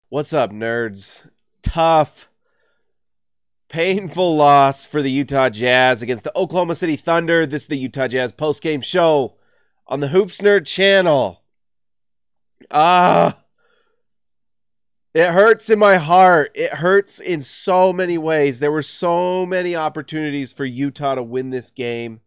What's up, nerds? Tough, painful loss for the Utah Jazz against the Oklahoma City Thunder. This is the Utah Jazz postgame show on the Hoops Nerd channel. It hurts in my heart. It hurts in so many ways. There were so many opportunities for Utah to win this game.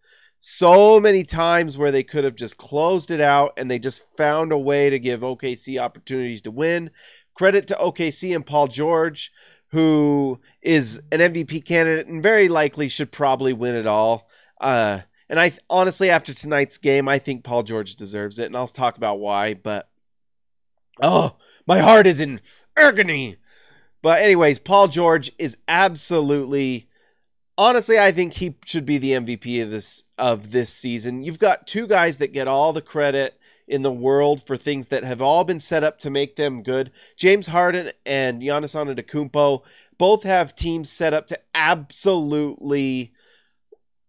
So many times where they could have just closed it out and they just found a way to give OKC opportunities to win. Credit to OKC and Paul George, who is an MVP candidate and very likely should probably win it all. And I honestly, after tonight's game, I think Paul George deserves it, and I'll talk about why. But my heart is in agony. But anyways, Paul George is absolutely, honestly, I think he should be the MVP of this season. You've got two guys that get all the credit in the world for things that have all been set up to make them good. James Harden and Giannis Antetokounmpo both have teams set up to absolutely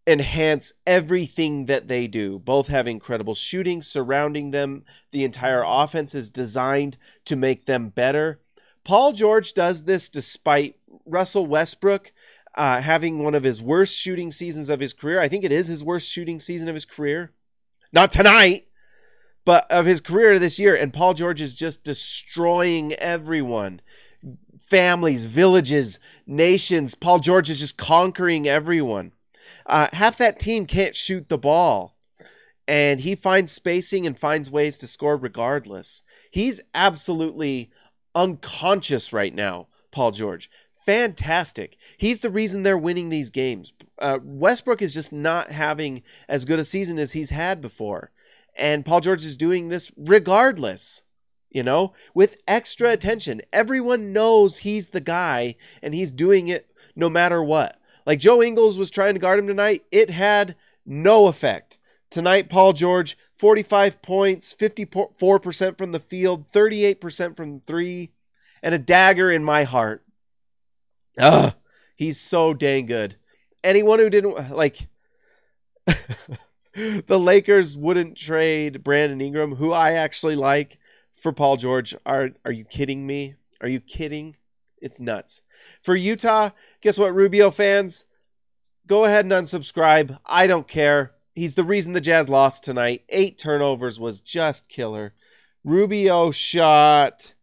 enhance everything that they do. Both have incredible shooting surrounding them. The entire offense is designed to make them better. Paul George does this despite Russell Westbrook having one of his worst shooting seasons of his career. I think it is his worst shooting season of his career. Not tonight, but of his career this year. And Paul George is just destroying everyone. Families, villages, nations. Paul George is just conquering everyone. Half that team can't shoot the ball. And he finds spacing and finds ways to score regardless. He's absolutely unconscious right now, Paul George. Fantastic. He's the reason they're winning these games. Westbrook is just not having as good a season as he's had before. And Paul George is doing this regardless, with extra attention. Everyone knows he's the guy, and he's doing it no matter what. Like Joe Ingles was trying to guard him tonight. It had no effect. Tonight, Paul George, 45 points, 54% from the field, 38% from three, and a dagger in my heart. He's so dang good. Anyone who didn't, the Lakers wouldn't trade Brandon Ingram, who I actually like, for Paul George. Are you kidding me? Are you kidding? It's nuts. For Utah, guess what, Rubio fans? Go ahead and unsubscribe. I don't care. He's the reason the Jazz lost tonight. 8 turnovers was just killer. Rubio shot,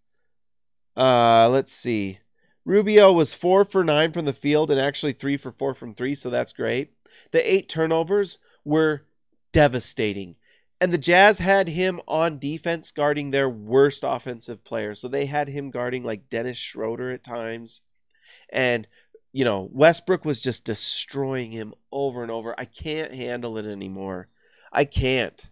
let's see. Rubio was 4 for 9 from the field and actually 3 for 4 from 3, so that's great. The 8 turnovers were devastating. And the Jazz had him on defense guarding their worst offensive player. So they had him guarding like Dennis Schroeder at times. And, Westbrook was just destroying him over and over. I can't handle it anymore. I can't.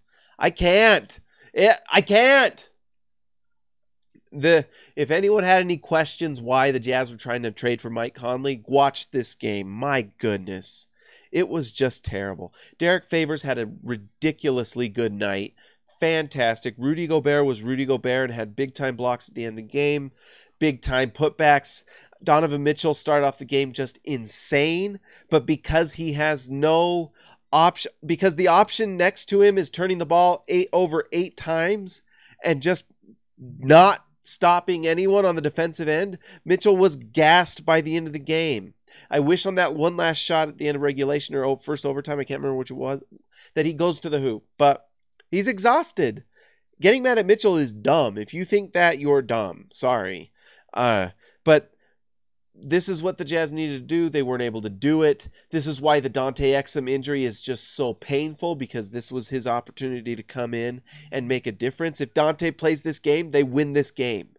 If anyone had any questions why the Jazz were trying to trade for Mike Conley, watch this game. My goodness. It was just terrible. Derek Favors had a ridiculously good night. Fantastic. Rudy Gobert was Rudy Gobert and had big-time blocks at the end of the game. Big-time putbacks. Donovan Mitchell started off the game just insane. But because he has no option, because the option next to him is turning the ball 8 times and just not stopping anyone on the defensive end, Mitchell was gassed by the end of the game. I wish on that one last shot at the end of regulation or first overtime, I can't remember which it was, that he goes to the hoop. But he's exhausted. Getting mad at Mitchell is dumb. If you think that, you're dumb. Sorry. But this is what the Jazz needed to do. They weren't able to do it. This is why the Dante Exum injury is just so painful, because this was his opportunity to come in and make a difference. If Dante plays this game, they win this game.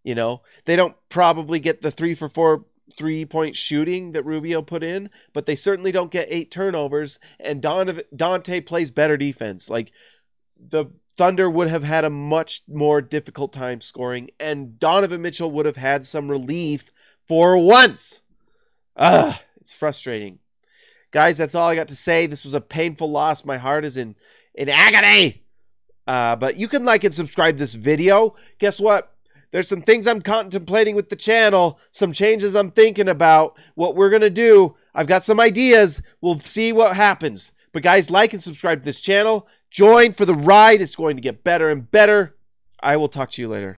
They don't probably get the 3 for 4 3-point shooting that Rubio put in, but they certainly don't get 8 turnovers, and Dante plays better defense. Like, the Thunder would have had a much more difficult time scoring, and Donovan Mitchell would have had some relief for once. It's frustrating. Guys, that's all I got to say. This was a painful loss. My heart is in agony. But you can like and subscribe this video. Guess what? There's some things I'm contemplating with the channel, some changes I'm thinking about, what we're going to do. I've got some ideas. We'll see what happens. But guys, like and subscribe to this channel. Join for the ride. It's going to get better and better. I will talk to you later.